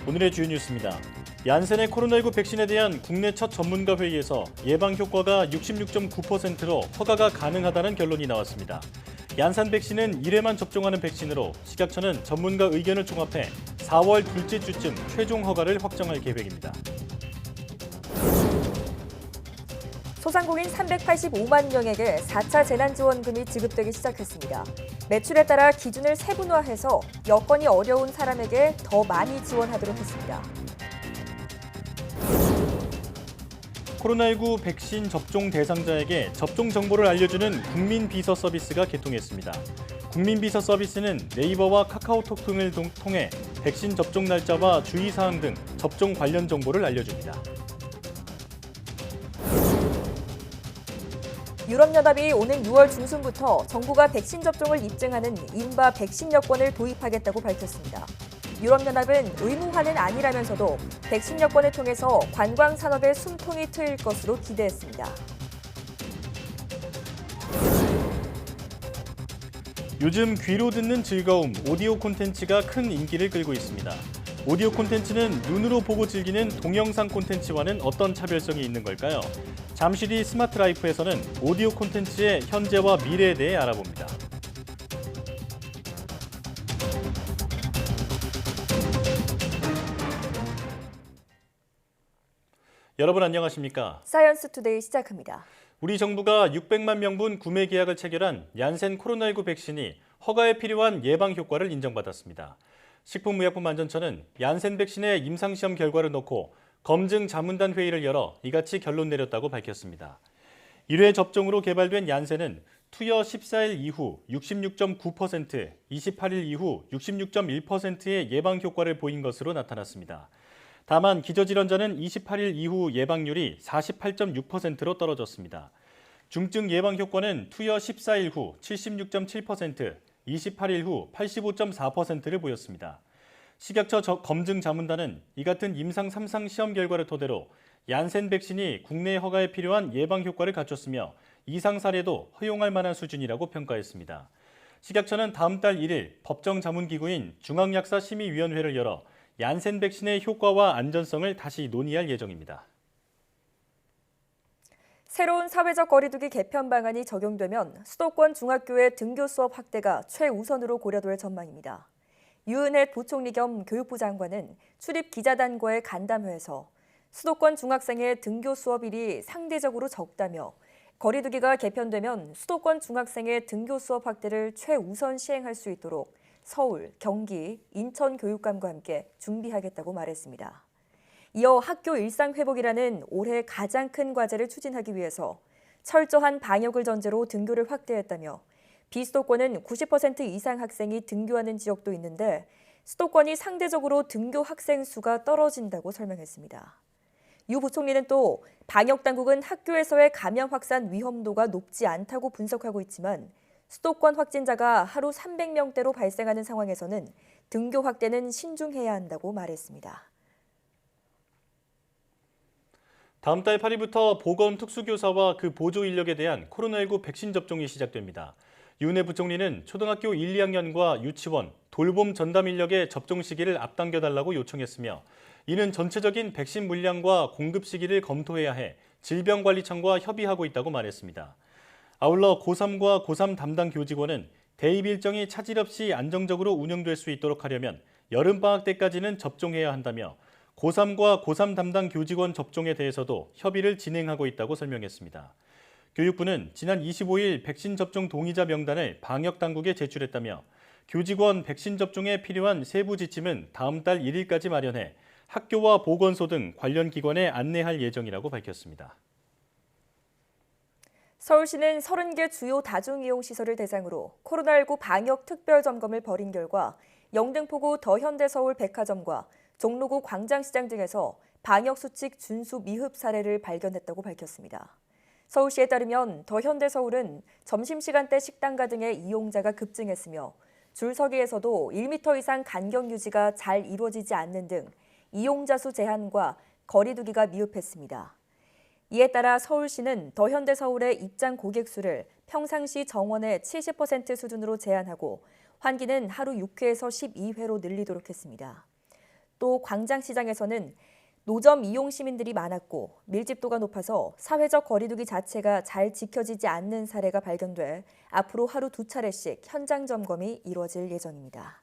오늘의 주요 뉴스입니다. 얀센의 코로나19 백신에 대한 국내 첫 전문가 회의에서 예방 효과가 66.9%로 허가가 가능하다는 결론이 나왔습니다. 얀산 백신은 1회만 접종하는 백신으로 식약처는 전문가 의견을 종합해 4월 둘째 주쯤 최종 허가를 확정할 계획입니다. 소상공인 385만 명에게 4차 재난지원금이 지급되기 시작했습니다. 매출에 따라 기준을 세분화해서 여건이 어려운 사람에게 더 많이 지원하도록 했습니다. 코로나19 백신 접종 대상자에게 접종 정보를 알려주는 국민비서 서비스가 개통했습니다. 국민비서 서비스는 네이버와 카카오톡 등을 통해 백신 접종 날짜와 주의사항 등 접종 관련 정보를 알려줍니다. 유럽연합이 오는 6월 중순부터 정부가 백신 접종을 입증하는 인바 백신 여권을 도입하겠다고 밝혔습니다. 유럽연합은 의무화는 아니라면서도 백신 여권을 통해서 관광 산업의 숨통이 트일 것으로 기대했습니다. 요즘 귀로 듣는 즐거움, 오디오 콘텐츠가 큰 인기를 끌고 있습니다. 오디오 콘텐츠는 눈으로 보고 즐기는 동영상 콘텐츠와는 어떤 차별성이 있는 걸까요? 잠시 뒤 스마트 라이프에서는 오디오 콘텐츠의 현재와 미래에 대해 알아봅니다. 여러분 안녕하십니까? 사이언스 투데이 시작합니다. 우리 정부가 600만 명분 구매 계약을 체결한 얀센 코로나19 백신이 허가에 필요한 예방 효과를 인정받았습니다. 식품의약품안전처는 얀센 백신의 임상시험 결과를 놓고 검증 자문단 회의를 열어 이같이 결론 내렸다고 밝혔습니다. 1회 접종으로 개발된 얀센은 투여 14일 이후 66.9%, 28일 이후 66.1%의 예방 효과를 보인 것으로 나타났습니다. 다만 기저질환자는 28일 이후 예방률이 48.6%로 떨어졌습니다. 중증 예방 효과는 투여 14일 후 76.7%, 28일 후 85.4%를 보였습니다. 식약처 검증 자문단은 이 같은 임상 3상 시험 결과를 토대로 얀센 백신이 국내 허가에 필요한 예방 효과를 갖췄으며 이상 사례도 허용할 만한 수준이라고 평가했습니다. 식약처는 다음 달 1일 법정 자문기구인 중앙약사심의위원회를 열어 얀센 백신의 효과와 안전성을 다시 논의할 예정입니다. 새로운 사회적 거리두기 개편 방안이 적용되면 수도권 중학교의 등교 수업 확대가 최우선으로 고려될 전망입니다. 유은혜 부총리 겸 교육부 장관은 출입 기자단과의 간담회에서 수도권 중학생의 등교 수업일이 상대적으로 적다며 거리두기가 개편되면 수도권 중학생의 등교 수업 확대를 최우선 시행할 수 있도록 서울, 경기, 인천 교육감과 함께 준비하겠다고 말했습니다. 이어 학교 일상 회복이라는 올해 가장 큰 과제를 추진하기 위해서 철저한 방역을 전제로 등교를 확대했다며 비수도권은 90% 이상 학생이 등교하는 지역도 있는데 수도권이 상대적으로 등교 학생 수가 떨어진다고 설명했습니다. 유 부총리는 또 방역당국은 학교에서의 감염 확산 위험도가 높지 않다고 분석하고 있지만 수도권 확진자가 하루 300명대로 발생하는 상황에서는 등교 확대는 신중해야 한다고 말했습니다. 다음 달 8일부터 보건특수교사와 그 보조 인력에 대한 코로나19 백신 접종이 시작됩니다. 유은혜 부총리는 초등학교 1, 2학년과 유치원, 돌봄 전담 인력의 접종 시기를 앞당겨달라고 요청했으며 이는 전체적인 백신 물량과 공급 시기를 검토해야 해 질병관리청과 협의하고 있다고 말했습니다. 아울러 고3과 고3 담당 교직원은 대입 일정이 차질 없이 안정적으로 운영될 수 있도록 하려면 여름방학 때까지는 접종해야 한다며 고3과 고3 담당 교직원 접종에 대해서도 협의를 진행하고 있다고 설명했습니다. 교육부는 지난 25일 백신 접종 동의자 명단을 방역당국에 제출했다며 교직원 백신 접종에 필요한 세부 지침은 다음 달 1일까지 마련해 학교와 보건소 등 관련 기관에 안내할 예정이라고 밝혔습니다. 서울시는 30개 주요 다중이용시설을 대상으로 코로나19 방역 특별점검을 벌인 결과 영등포구 더현대서울 백화점과 종로구 광장시장 등에서 방역수칙 준수 미흡 사례를 발견했다고 밝혔습니다. 서울시에 따르면 더현대서울은 점심시간대 식당가 등의 이용자가 급증했으며 줄서기에서도 1m 이상 간격 유지가 잘 이루어지지 않는 등 이용자 수 제한과 거리두기가 미흡했습니다. 이에 따라 서울시는 더현대서울의 입장 고객 수를 평상시 정원의 70% 수준으로 제한하고 환기는 하루 6회에서 12회로 늘리도록 했습니다. 또 광장시장에서는 노점 이용 시민들이 많았고 밀집도가 높아서 사회적 거리두기 자체가 잘 지켜지지 않는 사례가 발견돼 앞으로 하루 2차례씩 현장 점검이 이루어질 예정입니다.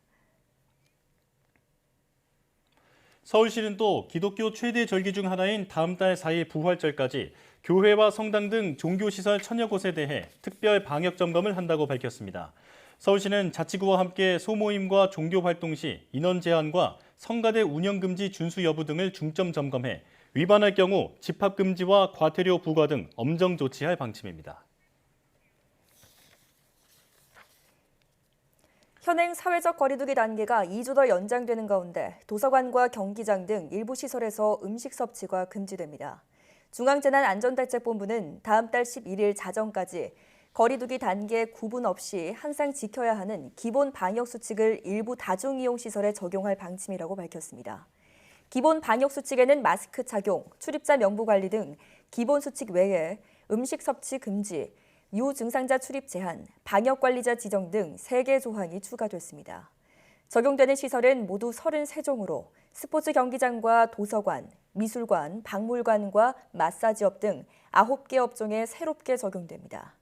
서울시는 또 기독교 최대 절기 중 하나인 다음 달 4일 부활절까지 교회와 성당 등 종교시설 1000여 곳에 대해 특별 방역 점검을 한다고 밝혔습니다. 서울시는 자치구와 함께 소모임과 종교활동 시 인원 제한과 성가대 운영 금지 준수 여부 등을 중점 점검해 위반할 경우 집합 금지와 과태료 부과 등 엄정 조치할 방침입니다. 현행 사회적 거리두기 단계가 2주 더 연장되는 가운데 도서관과 경기장 등 일부 시설에서 음식 섭취가 금지됩니다. 중앙재난안전대책본부는 다음 달 11일 자정까지 거리두기 단계 구분 없이 항상 지켜야 하는 기본 방역수칙을 일부 다중이용시설에 적용할 방침이라고 밝혔습니다. 기본 방역수칙에는 마스크 착용, 출입자 명부 관리 등 기본 수칙 외에 음식 섭취 금지, 유증상자 출입 제한, 방역관리자 지정 등 3개 조항이 추가됐습니다. 적용되는 시설은 모두 33종으로 스포츠 경기장과 도서관, 미술관, 박물관과 마사지업 등 9개 업종에 새롭게 적용됩니다.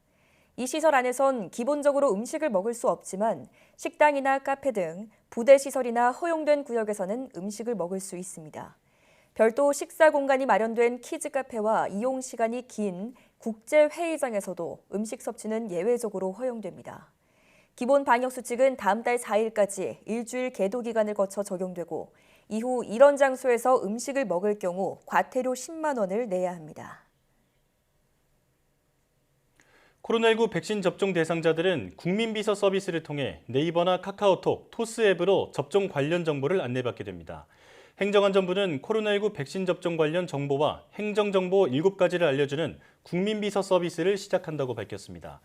이 시설 안에선 기본적으로 음식을 먹을 수 없지만 식당이나 카페 등 부대시설이나 허용된 구역에서는 음식을 먹을 수 있습니다. 별도 식사 공간이 마련된 키즈 카페와 이용 시간이 긴 국제회의장에서도 음식 섭취는 예외적으로 허용됩니다. 기본 방역수칙은 다음 달 4일까지 일주일 계도 기간을 거쳐 적용되고 이후 이런 장소에서 음식을 먹을 경우 과태료 10만 원을 내야 합니다. 코로나19 백신 접종 대상자들은 국민비서 서비스를 통해 네이버나 카카오톡, 토스 앱으로 접종 관련 정보를 안내받게 됩니다. 행정안전부는 코로나19 백신 접종 관련 정보와 행정정보 7가지를 알려주는 국민비서 서비스를 시작한다고 밝혔습니다.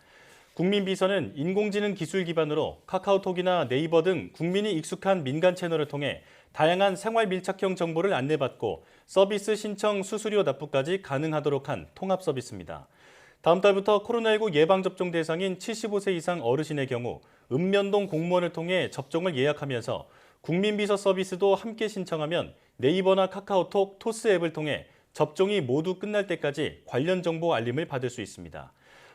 국민비서는 인공지능 기술 기반으로 카카오톡이나 네이버 등 국민이 익숙한 민간 채널을 통해 다양한 생활 밀착형 정보를 안내받고 서비스 신청 수수료 납부까지 가능하도록 한 통합 서비스입니다. 다음 달부터 코로나19 예방접종 대상인 75세 이상 어르신의 경우 읍면동 공무원을 통해 접종을 예약하면서 국민비서 서비스도 함께 신청하면 네이버나 카카오톡, 토스 앱을 통해 접종이 모두 끝날 때까지 관련 정보 알림을 받을 수 있습니다.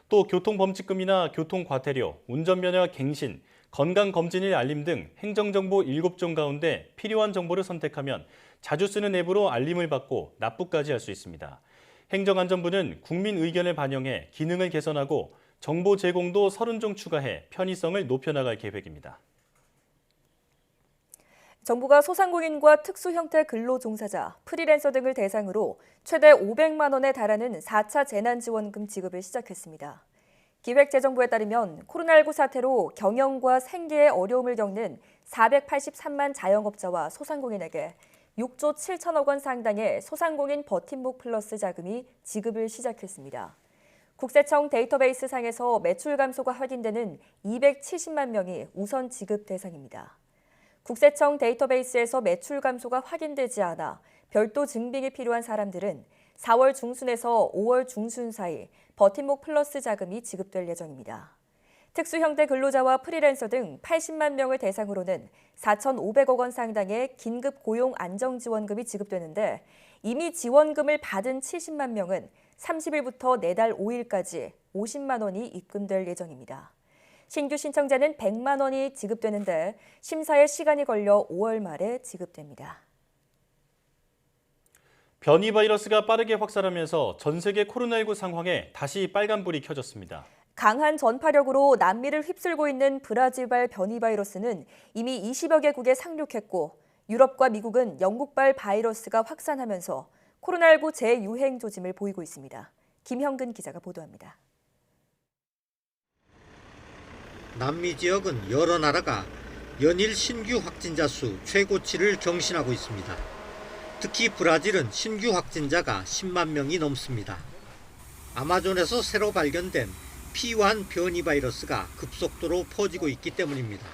또 교통범칙금이나 교통과태료, 운전면허 갱신, 건강검진일 알림 등 행정정보 7종 가운데 필요한 정보를 선택하면 자주 쓰는 앱으로 알림을 받고 납부까지 할 수 있습니다. 행정안전부는 국민 의견을 반영해 기능을 개선하고 정보 제공도 30종 추가해 편의성을 높여나갈 계획입니다. 정부가 소상공인과 특수형태 근로종사자, 프리랜서 등을 대상으로 최대 500만 원에 달하는 4차 재난지원금 지급을 시작했습니다. 기획재정부에 따르면 코로나19 사태로 경영과 생계에 어려움을 겪는 483만 자영업자와 소상공인에게 6조 7천억 원 상당의 소상공인 버팀목 플러스 자금이 지급을 시작했습니다. 국세청 데이터베이스 상에서 매출 감소가 확인되는 270만 명이 우선 지급 대상입니다. 국세청 데이터베이스에서 매출 감소가 확인되지 않아 별도 증빙이 필요한 사람들은 4월 중순에서 5월 중순 사이 버팀목 플러스 자금이 지급될 예정입니다. 특수형태 근로자와 프리랜서 등 80만 명을 대상으로는 4,500억 원 상당의 긴급 고용 안정지원금이 지급되는데 이미 지원금을 받은 70만 명은 30일부터 내달 5일까지 50만 원이 입금될 예정입니다. 신규 신청자는 100만 원이 지급되는데 심사에 시간이 걸려 5월 말에 지급됩니다. 변이 바이러스가 빠르게 확산하면서 전 세계 코로나19 상황에 다시 빨간불이 켜졌습니다. 강한 전파력으로 남미를 휩쓸고 있는 브라질발 변이 바이러스는 이미 20여 개국에 상륙했고 유럽과 미국은 영국발 바이러스가 확산하면서 코로나19 재유행 조짐을 보이고 있습니다. 김형근 기자가 보도합니다. 남미 지역은 여러 나라가 연일 신규 확진자 수 최고치를 경신하고 있습니다. 특히 브라질은 신규 확진자가 10만 명이 넘습니다. 아마존에서 새로 발견된 P1 변이 바이러스가 급속도로 퍼지고 있기 때문입니다.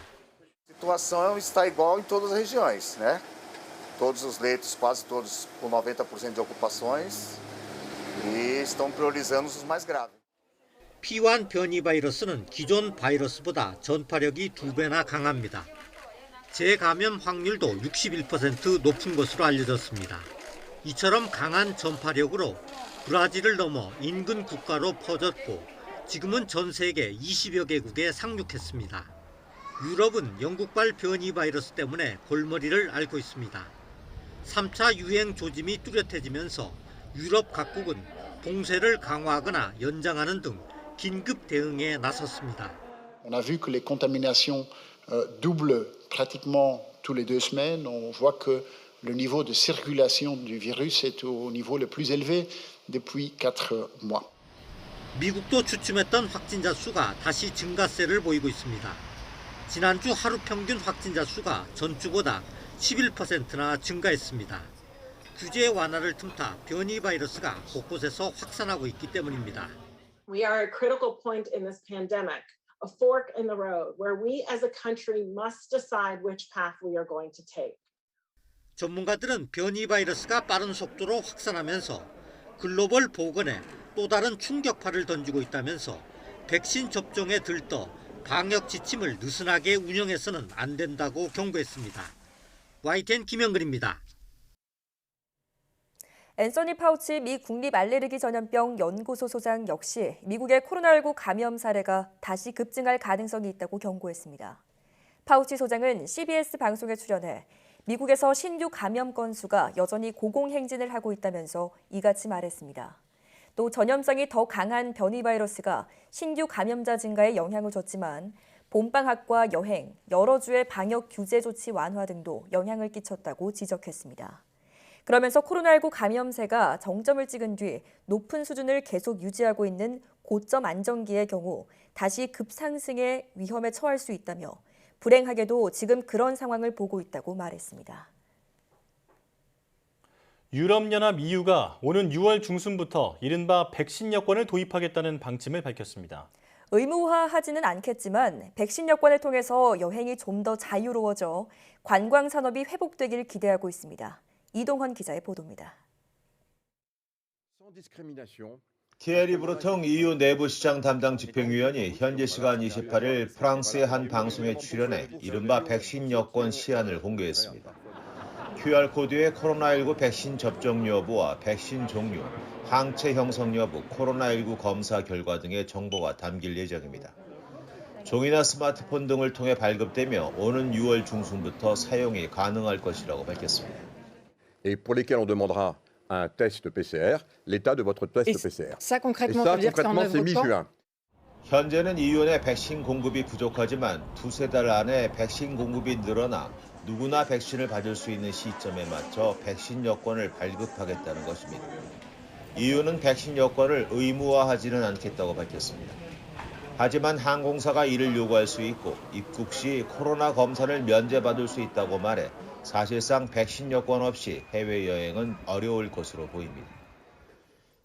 A situação está igual em todas as regiões, né? Todos os leitos, quase todos com 90% de ocupações e estão priorizando os mais graves. P1 변이 바이러스는 기존 바이러스보다 전파력이 2배나 강합니다. 재감염 확률도 61% 높은 것으로 알려졌습니다. 이처럼 강한 전파력으로 브라질을 넘어 인근 국가로 퍼졌고 지금은 전 세계 20여 개국에 상륙했습니다. 유럽은 영국발 변이 바이러스 때문에 골머리를 앓고 있습니다. 3차 유행 조짐이 뚜렷해지면서 유럽 각국은 봉쇄를 강화하거나 연장하는 등 긴급 대응에 나섰습니다. On a vu que les contaminations doublent pratiquement tous les 2 semaines. On voit que le niveau de circulation du virus est au niveau le plus élevé depuis 4 mois. 미국도 주춤했던 확진자 수가 다시 증가세를 보이고 있습니다. 지난주 하루 평균 확진자 수가 전주보다 11%나 증가했습니다. 규제 완화를 틈타 변이 바이러스가 곳곳에서 확산하고 있기 때문입니다. We are at a critical point in this pandemic, a fork in the road, where we as a country must decide which path we are going to take. 전문가들은 변이 바이러스가 빠른 속도로 확산하면서 글로벌 보건에 또 다른 충격파를 던지고 있다면서 백신 접종에 들떠 방역 지침을 느슨하게 운영해서는 안 된다고 경고했습니다. YTN 김영근입니다. 앤서니 파우치 미 국립 알레르기 전염병 연구소 소장 역시 미국의 코로나19 감염 사례가 다시 급증할 가능성이 있다고 경고했습니다. 파우치 소장은 CBS 방송에 출연해 미국에서 신규 감염 건수가 여전히 고공행진을 하고 있다면서 이같이 말했습니다. 또 전염성이 더 강한 변이 바이러스가 신규 감염자 증가에 영향을 줬지만 봄방학과 여행, 여러 주의 방역 규제 조치 완화 등도 영향을 끼쳤다고 지적했습니다. 그러면서 코로나19 감염세가 정점을 찍은 뒤 높은 수준을 계속 유지하고 있는 고점 안정기의 경우 다시 급상승의 위험에 처할 수 있다며 불행하게도 지금 그런 상황을 보고 있다고 말했습니다. 유럽연합 EU가 오는 6월 중순부터 이른바 백신 여권을 도입하겠다는 방침을 밝혔습니다. 의무화하지는 않겠지만 백신 여권을 통해서 여행이 좀 더 자유로워져 관광 산업이 회복되길 기대하고 있습니다. 이동헌 기자의 보도입니다. 티에리 브루통 EU 내부시장 담당 집행위원이 현지 시간 28일 프랑스의 한 방송에 출연해 이른바 백신 여권 시안을 공개했습니다. QR코드에 코로나19 백신 접종 여부와 백신 종류, 항체 형성 여부, 코로나19 검사 결과 등의 정보가 담길 예정입니다. 종이나 스마트폰 등을 통해 발급되며 오는 6월 중순부터 사용이 가능할 것이라고 밝혔습니다. Et pour lesquels on demandera un test PCR, l'état de votre test PCR. Ça concrètement, Et ça, concrètement, c'est mi-juin. 현재는 EU 내 백신 공급이 부족하지만 두세 달 안에 백신 공급이 늘어나 누구나 백신을 받을 수 있는 시점에 맞춰 백신 여권을 발급하겠다는 것입니다. EU는 백신 여권을 의무화하지는 않겠다고 밝혔습니다. 하지만 항공사가 이를 요구할 수 있고 입국 시 코로나 검사를 면제받을 수 있다고 말해 사실상 백신 여권 없이 해외여행은 어려울 것으로 보입니다.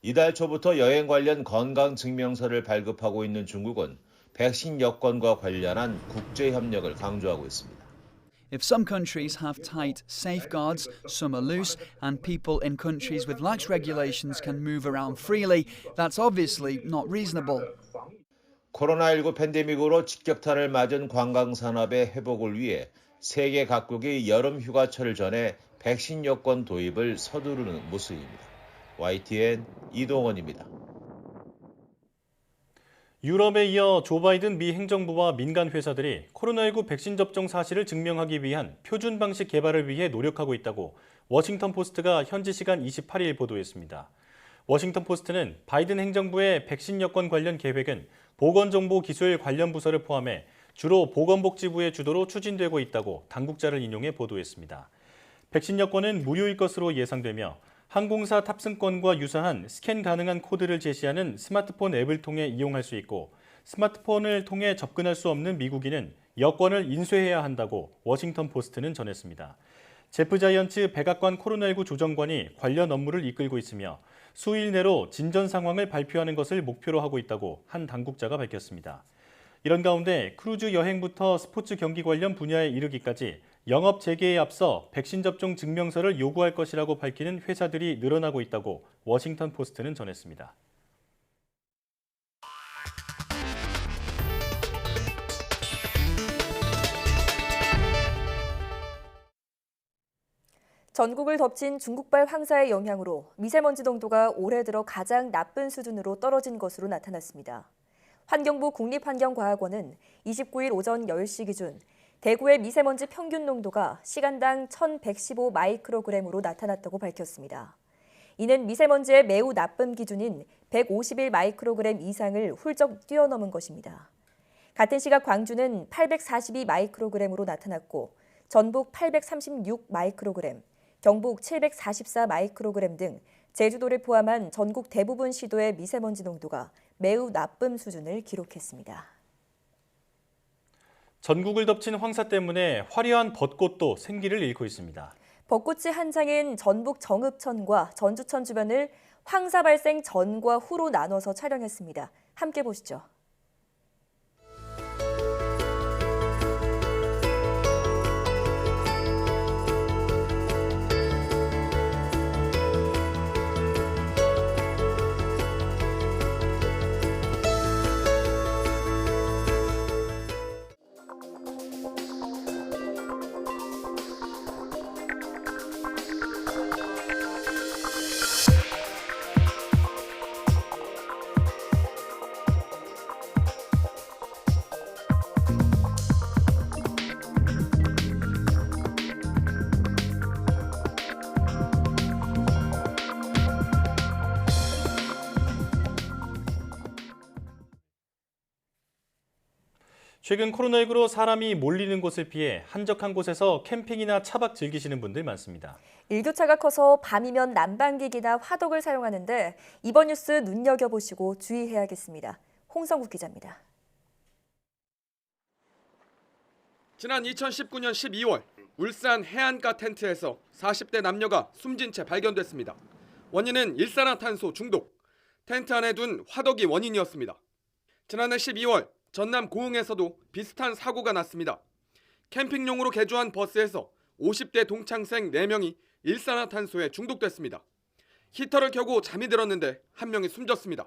이달 초부터 여행 관련 건강증명서를 발급하고 있는 중국은 백신 여권과 관련한 국제 협력을 강조하고 있습니다. If some countries have tight safeguards, some are loose, and people in countries with lax regulations can move around freely, that's obviously not reasonable. 코로나19 팬데믹으로 직격탄을 맞은 관광산업의 회복을 위해 세계 각국이 여름 휴가철을 전에 백신 여권 도입을 서두르는 모습입니다. YTN 이동원입니다. 유럽에 이어 조 바이든 미 행정부와 민간 회사들이 코로나19 백신 접종 사실을 증명하기 위한 표준 방식 개발을 위해 노력하고 있다고 워싱턴 포스트가 현지 시간 28일 보도했습니다. 워싱턴 포스트는 바이든 행정부의 백신 여권 관련 계획은 보건정보기술 관련 부서를 포함해 주로 보건복지부의 주도로 추진되고 있다고 당국자를 인용해 보도했습니다. 백신 여권은 무료일 것으로 예상되며 항공사 탑승권과 유사한 스캔 가능한 코드를 제시하는 스마트폰 앱을 통해 이용할 수 있고 스마트폰을 통해 접근할 수 없는 미국인은 여권을 인쇄해야 한다고 워싱턴 포스트는 전했습니다. 제프 자이언츠 백악관 코로나19 조정관이 관련 업무를 이끌고 있으며 수일 내로 진전 상황을 발표하는 것을 목표로 하고 있다고 한 당국자가 밝혔습니다. 이런 가운데 크루즈 여행부터 스포츠 경기 관련 분야에 이르기까지 영업 재개에 앞서 백신 접종 증명서를 요구할 것이라고 밝히는 회사들이 늘어나고 있다고 워싱턴 포스트는 전했습니다. 전국을 덮친 중국발 황사의 영향으로 미세먼지 농도가 올해 들어 가장 나쁜 수준으로 떨어진 것으로 나타났습니다. 환경부 국립환경과학원은 29일 오전 10시 기준 대구의 미세먼지 평균 농도가 시간당 1,115 마이크로그램으로 나타났다고 밝혔습니다. 이는 미세먼지의 매우 나쁨 기준인 151 마이크로그램 이상을 훌쩍 뛰어넘은 것입니다. 같은 시각 광주는 842 마이크로그램으로 나타났고 전북 836 마이크로그램, 경북 744 마이크로그램 등 제주도를 포함한 전국 대부분 시도의 미세먼지 농도가 매우 나쁨 수준을 기록했습니다. 전국을 덮친 황사 때문에 화려한 벚꽃도 생기를 잃고 있습니다. 벚꽃이 한창인 전북 정읍천과 전주천 주변을 황사 발생 전과 후로 나눠서 촬영했습니다. 함께 보시죠. 최근 코로나19로 사람이 몰리는 곳을 피해 한적한 곳에서 캠핑이나 차박 즐기시는 분들 많습니다. 일교차가 커서 밤이면 난방기기나 화덕을 사용하는데 이번 뉴스 눈여겨보시고 주의해야겠습니다. 홍성국 기자입니다. 지난 2019년 12월 울산 해안가 텐트에서 40대 남녀가 숨진 채 발견됐습니다. 원인은 일산화탄소 중독. 텐트 안에 둔 화덕이 원인이었습니다. 지난해 12월 전남 고흥에서도 비슷한 사고가 났습니다. 캠핑용으로 개조한 버스에서 50대 동창생 4명이 일산화탄소에 중독됐습니다. 히터를 켜고 잠이 들었는데 한 명이 숨졌습니다.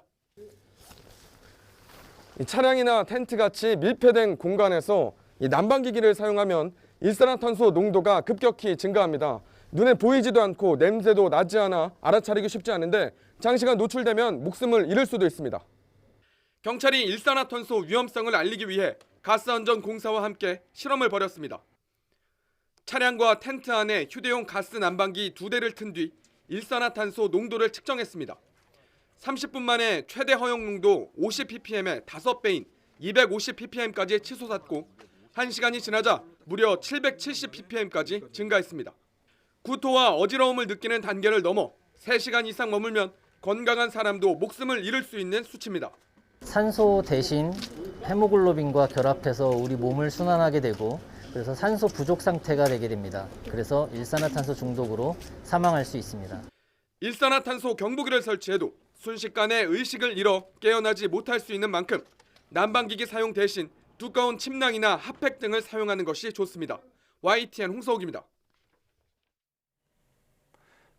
차량이나 텐트같이 밀폐된 공간에서 난방기기를 사용하면 일산화탄소 농도가 급격히 증가합니다. 눈에 보이지도 않고 냄새도 나지 않아 알아차리기 쉽지 않은데 장시간 노출되면 목숨을 잃을 수도 있습니다. 경찰이 일산화탄소 위험성을 알리기 위해 가스안전공사와 함께 실험을 벌였습니다. 차량과 텐트 안에 휴대용 가스 난방기 2대를 튼 뒤 일산화탄소 농도를 측정했습니다. 30분 만에 최대 허용 농도 50ppm의 5배인 250ppm까지 치솟았고 1시간이 지나자 무려 770ppm까지 증가했습니다. 구토와 어지러움을 느끼는 단계를 넘어 3시간 이상 머물면 건강한 사람도 목숨을 잃을 수 있는 수치입니다. 산소 대신 헤모글로빈과 결합해서 우리 몸을 순환하게 되고 그래서 산소 부족 상태가 되게 됩니다. 그래서 일산화탄소 중독으로 사망할 수 있습니다. 일산화탄소 경보기를 설치해도 순식간에 의식을 잃어 깨어나지 못할 수 있는 만큼 난방기기 사용 대신 두꺼운 침낭이나 핫팩 등을 사용하는 것이 좋습니다. YTN 홍서욱입니다.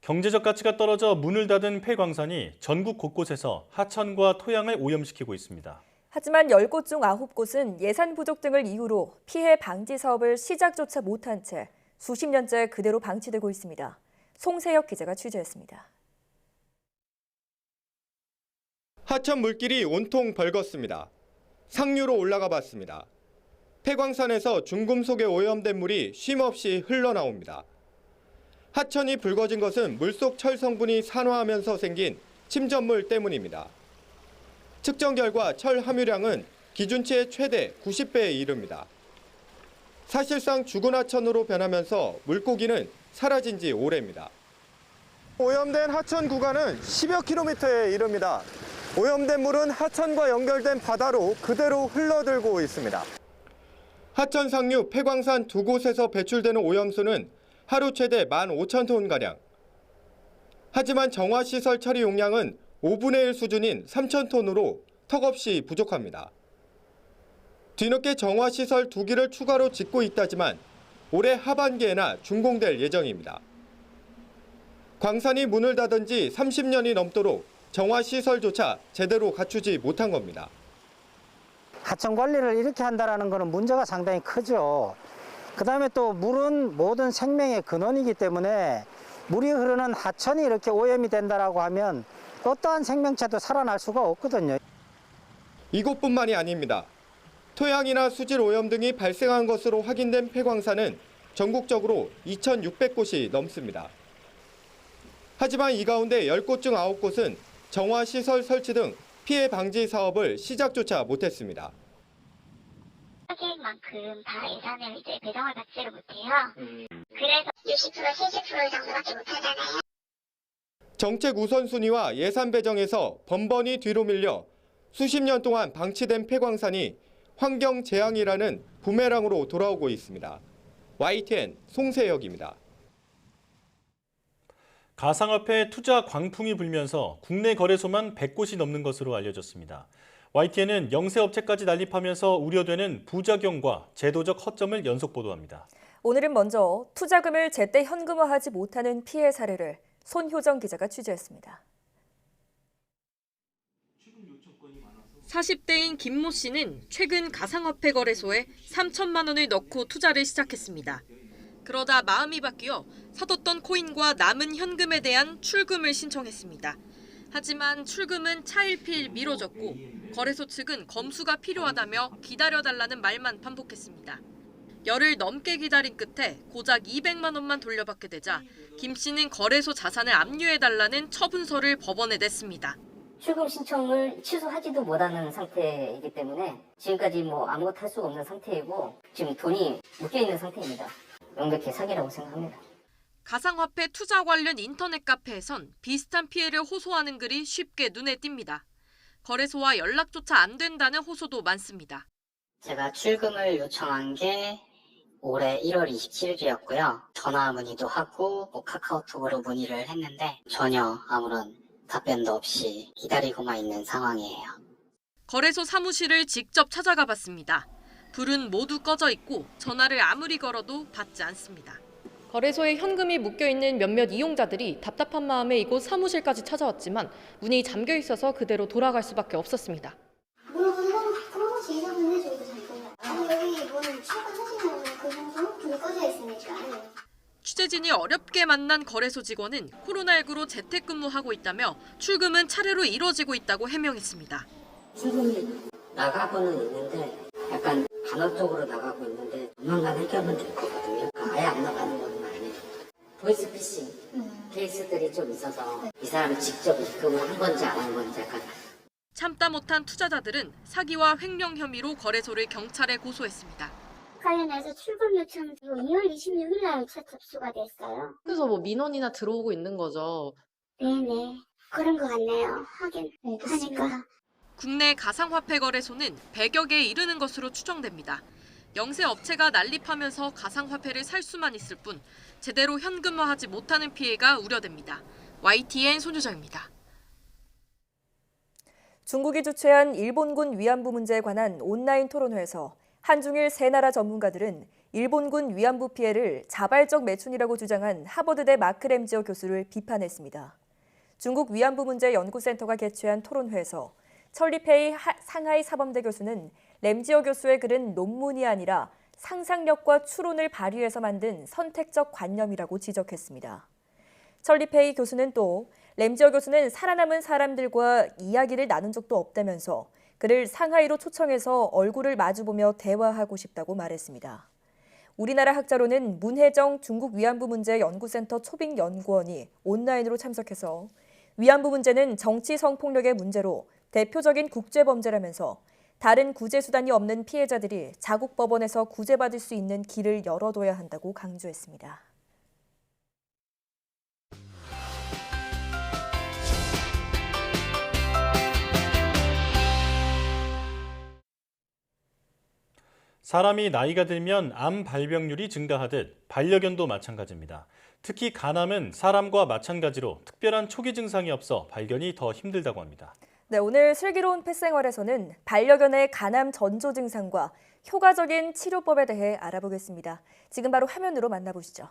경제적 가치가 떨어져 문을 닫은 폐광산이 전국 곳곳에서 하천과 토양을 오염시키고 있습니다. 하지만 10곳 중 9곳은 예산 부족 등을 이유로 피해 방지 사업을 시작조차 못한 채 수십 년째 그대로 방치되고 있습니다. 송세혁 기자가 취재했습니다. 하천 물길이 온통 벌겋습니다. 상류로 올라가 봤습니다. 폐광산에서 중금속에 오염된 물이 쉼없이 흘러나옵니다. 하천이 붉어진 것은 물속 철 성분이 산화하면서 생긴 침전물 때문입니다. 측정 결과 철 함유량은 기준치의 최대 90배에 이릅니다. 사실상 죽은 하천으로 변하면서 물고기는 사라진 지 오래입니다. 오염된 하천 구간은 10여 킬로미터에 이릅니다. 오염된 물은 하천과 연결된 바다로 그대로 흘러들고 있습니다. 하천 상류 폐광산 2곳에서 배출되는 오염수는 하루 최대 15,000톤가량. 하지만 정화시설 처리 용량은 5분의 1 수준인 3,000톤으로 턱없이 부족합니다. 뒤늦게 정화시설 2기를 추가로 짓고 있다지만 올해 하반기에나 준공될 예정입니다. 광산이 문을 닫은 지 30년이 넘도록 정화시설조차 제대로 갖추지 못한 겁니다. 하천 관리를 이렇게 한다는 것은 문제가 상당히 크죠. 그다음에 또 물은 모든 생명의 근원이기 때문에 물이 흐르는 하천이 이렇게 오염이 된다라고 하면 어떠한 생명체도 살아날 수가 없거든요. 이곳뿐만이 아닙니다. 토양이나 수질 오염 등이 발생한 것으로 확인된 폐광산은 전국적으로 2,600곳이 넘습니다. 하지만 이 가운데 10곳 중 9곳은 정화시설 설치 등 피해 방지 사업을 시작조차 못했습니다. 하객만큼 다 예산을 이제 배정을 받지를 못해요. 그래서 60%, 70% 정도밖에 못하잖아요. 정책 우선순위와 예산 배정에서 번번이 뒤로 밀려 수십 년 동안 방치된 폐광산이 환경 재앙이라는 부메랑으로 돌아오고 있습니다. YTN 송세혁입니다. 가상화폐 투자 광풍이 불면서 국내 거래소만 100곳이 넘는 것으로 알려졌습니다. YTN은 영세업체까지 난립하면서 우려되는 부작용과 제도적 허점을 연속 보도합니다. 오늘은 먼저 투자금을 제때 현금화하지 못하는 피해 사례를 손효정 기자가 취재했습니다. 40대인 김모 씨는 최근 가상화폐 거래소에 3천만 원을 넣고 투자를 시작했습니다. 그러다 마음이 바뀌어 사뒀던 코인과 남은 현금에 대한 출금을 신청했습니다. 하지만 출금은 차일피일 미뤄졌고 거래소 측은 검수가 필요하다며 기다려달라는 말만 반복했습니다. 열흘 넘게 기다린 끝에 고작 200만 원만 돌려받게 되자 김 씨는 거래소 자산을 압류해달라는 처분서를 법원에 냈습니다. 출금 신청을 취소하지도 못하는 상태이기 때문에 지금까지 아무것도 할 수가 없는 상태이고 지금 돈이 묶여있는 상태입니다. 명백히 사기라고 생각합니다. 가상화폐 투자 관련 인터넷 카페에선 비슷한 피해를 호소하는 글이 쉽게 눈에 띕니다. 거래소와 연락조차 안 된다는 호소도 많습니다. 제가 출금을 요청한 게 올해 1월 27일이었고요. 전화 문의도 하고 카카오톡으로 문의를 했는데 전혀 아무런 답변도 없이 기다리고만 있는 상황이에요. 거래소 사무실을 직접 찾아가 봤습니다. 불은 모두 꺼져 있고 전화를 아무리 걸어도 받지 않습니다. 거래소에 현금이 묶여있는 몇몇 이용자들이 답답한 마음에 이곳 사무실까지 찾아왔지만 문이 잠겨 있어서 그대로 돌아갈 수밖에 없었습니다. 물어보는 건 그런거지 이자금 해줘도 될 거예요. 아니 여기 뭐는 출근하시면 그 정도? 불 꺼져 있으니까. 취재진이 어렵게 만난 거래소 직원은 코로나19로 재택근무하고 있다며 출금은 차례로 이뤄지고 있다고 해명했습니다. 출금이 나가고는 있는데 약간 간헐적으로 나가고 있는데 조만간 해결은 될 거거든요. 아예 안 나가는 건 아니에요. 보이스피싱 케이스들이 좀 있어서 이 사람이 직접 입금을 한 건지 안 한 건지 약간. 참다 못한 투자자들은 사기와 횡령 혐의로 거래소를 경찰에 고소했습니다. 관련해서 출금 요청 2월 26일 날 첫 접수가 됐어요. 그래서 민원이나 들어오고 있는 거죠? 네네. 그런 것 같네요. 하긴 하니까. 국내 가상화폐 거래소는 100여 개에 이르는 것으로 추정됩니다. 영세 업체가 난립하면서 가상화폐를 살 수만 있을 뿐 제대로 현금화하지 못하는 피해가 우려됩니다. YTN 손효정입니다. 중국이 주최한 일본군 위안부 문제에 관한 온라인 토론회에서 한중일 세 나라 전문가들은 일본군 위안부 피해를 자발적 매춘이라고 주장한 하버드대 마크 램지어 교수를 비판했습니다. 중국 위안부 문제 연구센터가 개최한 토론회에서 천리페이 상하이 사범대 교수는 램지어 교수의 글은 논문이 아니라 상상력과 추론을 발휘해서 만든 선택적 관념이라고 지적했습니다. 천리페이 교수는 또 램지어 교수는 살아남은 사람들과 이야기를 나눈 적도 없다면서 그를 상하이로 초청해서 얼굴을 마주보며 대화하고 싶다고 말했습니다. 우리나라 학자로는 문혜정 중국 위안부 문제 연구센터 초빙 연구원이 온라인으로 참석해서 위안부 문제는 정치 성폭력의 문제로 대표적인 국제범죄라면서 다른 구제 수단이 없는 피해자들이 자국 법원에서 구제받을 수 있는 길을 열어둬야 한다고 강조했습니다. 사람이 나이가 들면 암 발병률이 증가하듯 반려견도 마찬가지입니다. 특히 간암은 사람과 마찬가지로 특별한 초기 증상이 없어 발견이 더 힘들다고 합니다. 네, 오늘 슬기로운 펫생활에서는 반려견의 간암 전조 증상과 효과적인 치료법에 대해 알아보겠습니다. 지금 바로 화면으로 만나보시죠.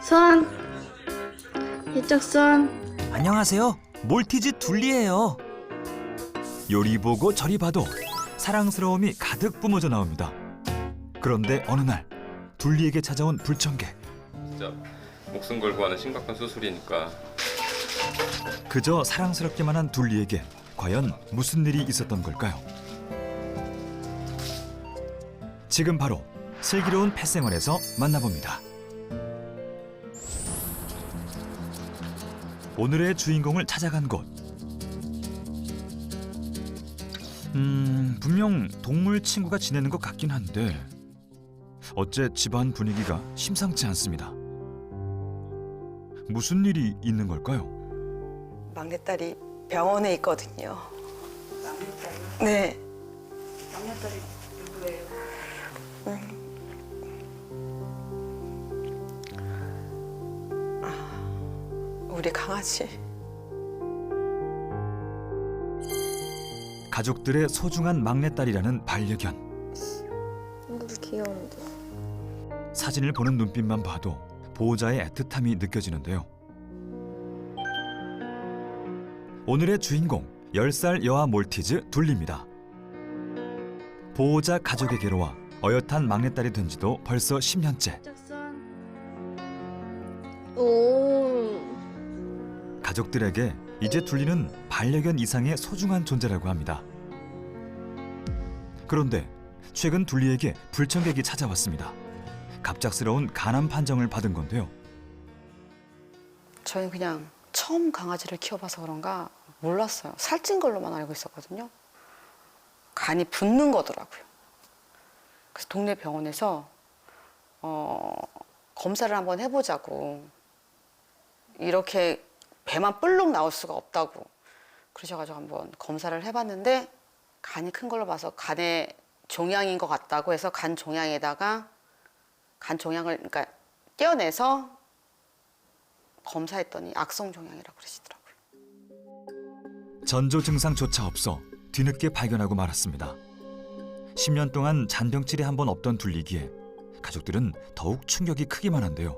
손, 이쪽 손. 안녕하세요. 몰티즈 둘리예요. 요리 보고 저리 봐도 사랑스러움이 가득 뿜어져 나옵니다. 그런데 어느 날 둘리에게 찾아온 불청객. 진짜 목숨 걸고 하는 심각한 수술이니까. 그저 사랑스럽기만 한 둘리에게 과연 무슨 일이 있었던 걸까요? 지금 바로 슬기로운 펫생활에서 만나봅니다. 오늘의 주인공을 찾아간 곳. 분명 동물 친구가 지내는 것 같긴 한데 어째 집안 분위기가 심상치 않습니다. 무슨 일이 있는 걸까요? 막내딸이 병원에 있거든요. 막내딸이요? 네. 막내딸이 누구예요? 우리 강아지. 가족들의 소중한 막내딸이라는 반려견. 너무 귀여운데. 사진을 보는 눈빛만 봐도 보호자의 애틋함이 느껴지는데요. 오늘의 주인공 10살 여아 몰티즈 둘리입니다. 보호자 가족에게로 와 어엿한 막내딸이 된 지도 벌써 10년째. 오. 가족들에게 이제 둘리는 반려견 이상의 소중한 존재라고 합니다. 그런데 최근 둘리에게 불청객이 찾아왔습니다. 갑작스러운 간암 판정을 받은 건데요. 저희는 그냥 처음 강아지를 키워봐서 그런가 몰랐어요. 살찐 걸로만 알고 있었거든요. 간이 붓는 거더라고요. 그래서 동네 병원에서 검사를 한번 해보자고. 이렇게 배만 볼록 나올 수가 없다고 그러셔가지고 한번 검사를 해봤는데 간이 큰 걸로 봐서 간의 종양인 것 같다고 해서 간 종양에다가 간 종양을 그러니까 떼어내서 검사했더니 악성 종양이라고 그러시더라고요. 전조 증상조차 없어 뒤늦게 발견하고 말았습니다. 10년 동안 잔병치레 한 번 없던 둘리기에 가족들은 더욱 충격이 크기만 한데요.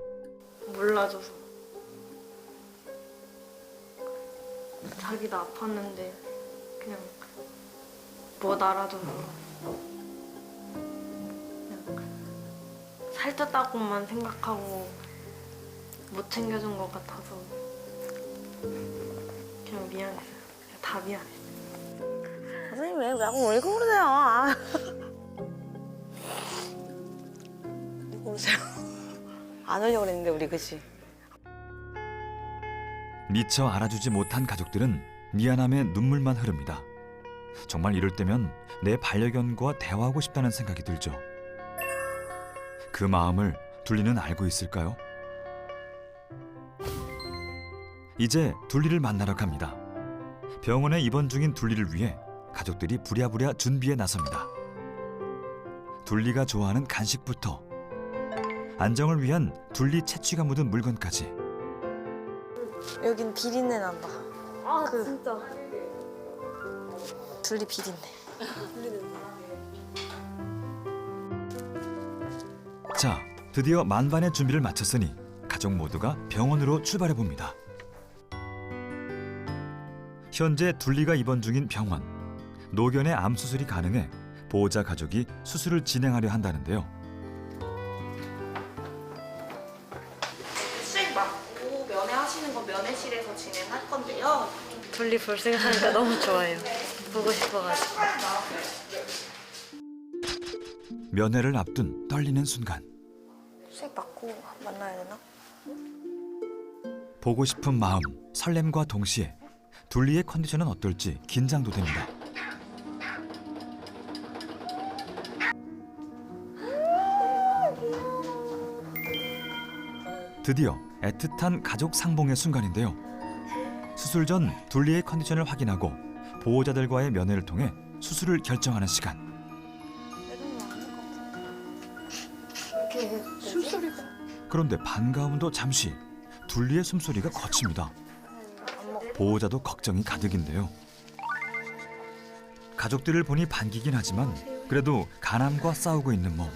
몰라줘서. 자기도 아팠는데 그냥 못 알아줘서 그냥 살쪘다고만 생각하고 못 챙겨준 것 같아서 그냥 미안했어요. 그냥 다 미안했어요. 선생님 왜 그러세요? 왜 그러세요? 안 하려고 그랬는데 우리 그치? 미처 알아주지 못한 가족들은 미안함에 눈물만 흐릅니다. 정말 이럴 때면 내 반려견과 대화하고 싶다는 생각이 들죠. 그 마음을 둘리는 알고 있을까요? 이제 둘리를 만나러 갑니다. 병원에 입원 중인 둘리를 위해 가족들이 부랴부랴 준비에 나섭니다. 둘리가 좋아하는 간식부터 안정을 위한 둘리 채취가 묻은 물건까지. 여긴 비린내 난다. 아 진짜. 둘리 비린내. 자, 드디어 만반의 준비를 마쳤으니 가족 모두가 병원으로 출발해 봅니다. 현재 둘리가 입원 중인 병원. 노견의 암 수술이 가능해 보호자 가족이 수술을 진행하려 한다는데요. 수액 맞고 면회하시는 건 면회실에서 진행할 건데요. 둘리 볼 생각하니까 너무 좋아요. 보고 싶어가지고. 면회를 앞둔 떨리는 순간. 수액 맞고 만나야 되나? 보고 싶은 마음, 설렘과 동시에 둘리의 컨디션은 어떨지 긴장도 됩니다. 드디어 애틋한 가족 상봉의 순간인데요. 수술 전 둘리의 컨디션을 확인하고 보호자들과의 면회를 통해 수술을 결정하는 시간. 숨소리가. 그런데 반가움도 잠시 둘리의 숨소리가 거칩니다. 보호자도 걱정이 가득인데요. 가족들을 보니 반기긴 하지만 그래도 간암과 싸우고 있는 몸.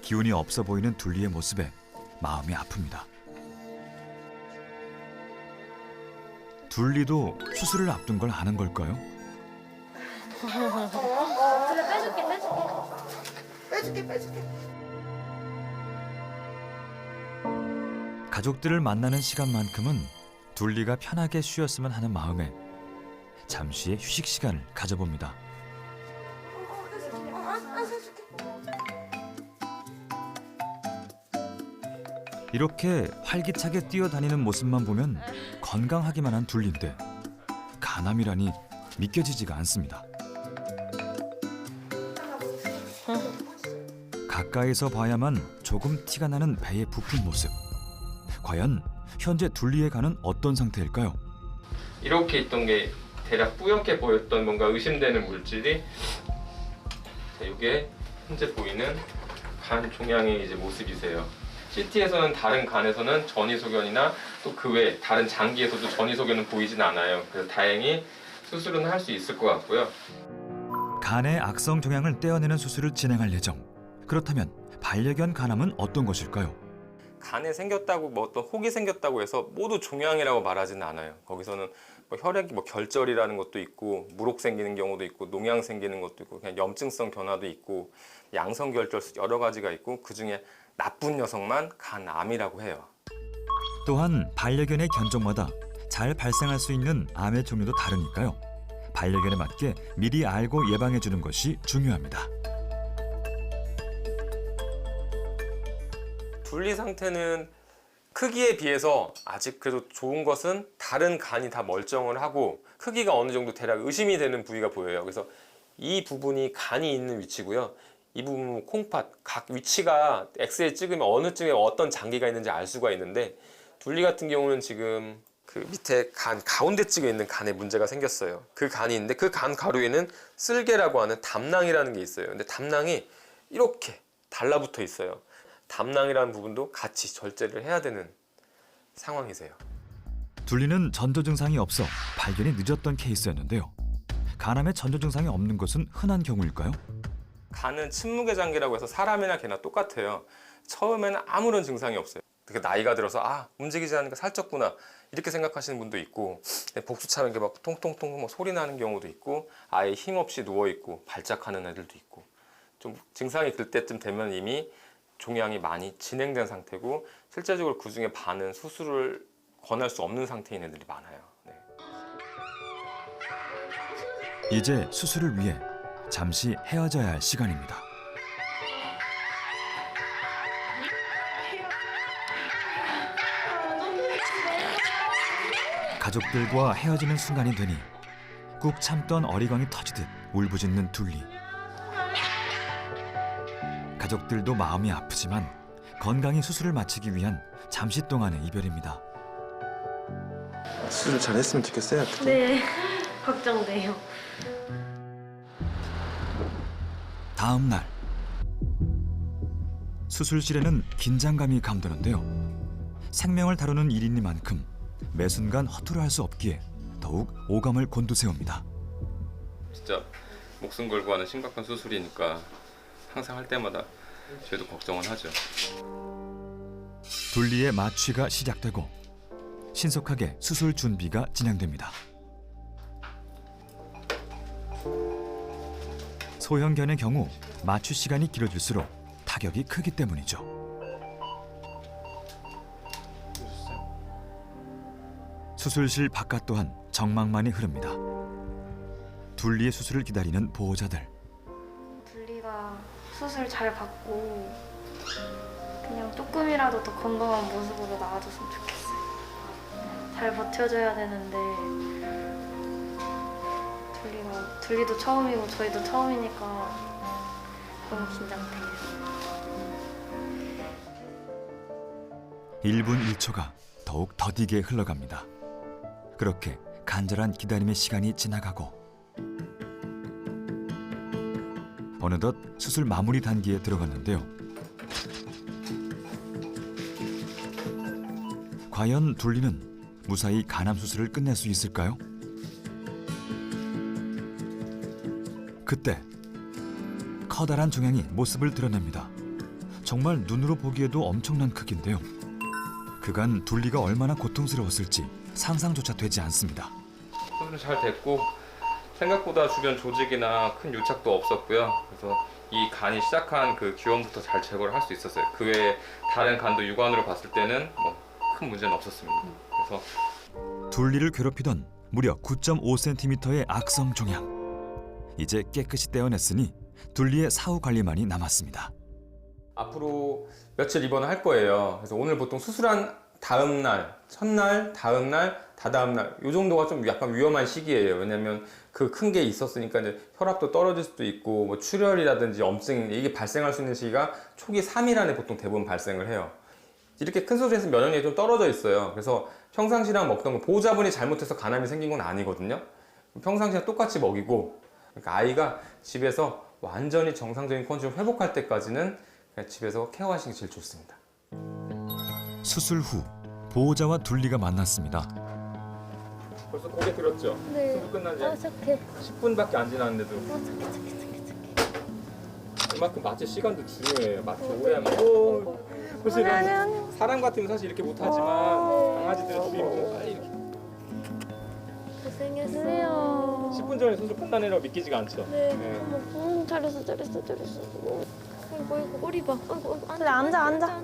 기운이 없어 보이는 둘리의 모습에 마음이 아픕니다. 둘리도 수술을 앞둔 걸 아는 걸까요? 그래 빼줄게. 가족들을 만나는 시간만큼은 둘리가 편하게 쉬었으면 하는 마음에 잠시의 휴식 시간을 가져봅니다. 이렇게 활기차게 뛰어다니는 모습만 보면 건강하기만 한 둘리인데 간암이라니 믿겨지지가 않습니다. 가까이서 봐야만 조금 티가 나는 배의 부푼 모습. 과연 현재 둘리의 간은 어떤 상태일까요? 이렇게 있던 게 대략 뿌옇게 보였던 뭔가 의심되는 물질이 이게 현재 보이는 간 종양의 이제 모습이세요. CT에서는 다른 간에서는 전이소견이나 또 그 외 다른 장기에서도 전이소견은 보이진 않아요. 그래서 다행히 수술은 할 수 있을 것 같고요. 간의 악성 종양을 떼어내는 수술을 진행할 예정. 그렇다면 반려견 간암은 어떤 것일까요? 간에 생겼다고 뭐 어떤 혹이 생겼다고 해서 모두 종양이라고 말하지는 않아요. 거기서는 뭐 혈액이 뭐 결절이라는 것도 있고 무록 생기는 경우도 있고 농양 생기는 것도 있고 그냥 염증성 변화도 있고 양성 결절 여러 가지가 있고 그중에 나쁜 녀석만 간암이라고 해요. 또한 반려견의 견종마다 잘 발생할 수 있는 암의 종류도 다르니까요. 반려견에 맞게 미리 알고 예방해 주는 것이 중요합니다. 둘리 상태는 크기에 비해서 아직 그래도 좋은 것은 다른 간이 다 멀쩡을 하고 크기가 어느 정도 대략 의심이 되는 부위가 보여요. 그래서 이 부분이 간이 있는 위치고요. 이 부분 콩팥, 각 위치가 엑스레이 찍으면 어느 쯤에 어떤 장기가 있는지 알 수가 있는데 둘리 같은 경우는 지금 그 밑에 간 가운데 쪽에 있는 간에 문제가 생겼어요. 그 간이 있는데 그 간 가루에는 쓸개라고 하는 담낭이라는 게 있어요. 근데 담낭이 이렇게 달라붙어 있어요. 담낭이라는 부분도 같이 절제를 해야 되는 상황이세요. 둘리는 전조 증상이 없어 발견이 늦었던 케이스였는데요. 간암에 전조 증상이 없는 것은 흔한 경우일까요? 간은 침묵의 장기라고 해서 사람이나 개나 똑같아요. 처음에는 아무런 증상이 없어요. 나이가 들어서 움직이지 않으니까 살쪘구나 이렇게 생각하시는 분도 있고 복수 차는 게 막 통통통 뭐 소리 나는 경우도 있고 아예 힘없이 누워 있고 발작하는 애들도 있고 좀 증상이 들 때쯤 되면 이미 종양이 많이 진행된 상태고 실제적으로 그 중에 반은 수술을 권할 수 없는 상태인 애들이 많아요. 네. 이제 수술을 위해 잠시 헤어져야 할 시간입니다. 가족들과 헤어지는 순간이 되니 꾹 참던 어리광이 터지듯 울부짖는 둘리. 가족들도 마음이 아프지만 건강히 수술을 마치기 위한 잠시 동안의 이별입니다. 수술 잘했으면 좋겠어요. 네, 걱정돼요. 다음 날 수술실에는 긴장감이 감도는데요. 생명을 다루는 일이니만큼 매 순간 허투루 할 수 없기에 더욱 오감을 곤두세웁니다. 진짜 목숨 걸고 하는 심각한 수술이니까 항상 할 때마다 저희도 걱정은 하죠. 둘리의 마취가 시작되고 신속하게 수술 준비가 진행됩니다. 소형견의 경우 마취 시간이 길어질수록 타격이 크기 때문이죠. 수술실 바깥 또한 정막만이 흐릅니다. 둘리의 수술을 기다리는 보호자들. 둘리가 수술 잘 받고 그냥 조금이라도 더 건강한 모습으로 나와줬으면 좋겠어요. 잘 버텨줘야 되는데 둘리도 처음이고 저희도 처음이니까 너무 긴장돼요. 1분 1초가 더욱 더디게 흘러갑니다. 그렇게 간절한 기다림의 시간이 지나가고 어느덧 수술 마무리 단계에 들어갔는데요. 과연 둘리는 무사히 간암 수술을 끝낼 수 있을까요? 그때 커다란 종양이 모습을 드러냅니다. 정말 눈으로 보기에도 엄청난 크기인데요. 그간 둘리가 얼마나 고통스러웠을지 상상조차 되지 않습니다. 수술은 잘 됐고 생각보다 주변 조직이나 큰 유착도 없었고요. 그래서 이 간이 시작한 그 기원부터 잘 제거를 할 수 있었어요. 그 외에 다른 간도 육안으로 봤을 때는 뭐 큰 문제는 없었습니다. 그래서 둘리를 괴롭히던 무려 9.5cm의 악성 종양. 이제 깨끗이 떼어냈으니 둘리의 사후 관리만이 남았습니다. 앞으로 며칠 입원을 할 거예요. 그래서 오늘 보통 수술한 다음 날, 첫날, 다음 날, 다다음 날, 이 정도가 좀 약간 위험한 시기예요. 왜냐면 그 큰 게 있었으니까 이제 혈압도 떨어질 수도 있고, 뭐 출혈이라든지 염증 이게 발생할 수 있는 시기가 초기 3일 안에 보통 대부분 발생을 해요. 이렇게 큰 수술에서 면역력이 좀 떨어져 있어요. 그래서 평상시랑 먹던 거, 보호자분이 잘못해서 간암이 생긴 건 아니거든요. 평상시랑 똑같이 먹이고, 그러니까 아이가 집에서 완전히 정상적인 컨디션 회복할 때까지는 그냥 집에서 케어하시는 게 제일 좋습니다. 수술 후 보호자와 둘리가 만났습니다. 벌써 고개 들었죠? 네. 수술 끝난 지 착해. 10분밖에 안 지났는데도 착해. 그만큼 마취 시간도 중요해요. 마취 오래 하면 사실 사람 같으면 사실 이렇게 못하지만 강아지들은 주인공 빨리 이렇게 고생했어요. 10분 전에 수술 끝나느라고 믿기지가 않죠? 네. 어머, 잘했어. 아이고, 꼬리 봐. 아이고, 그래, 앉아.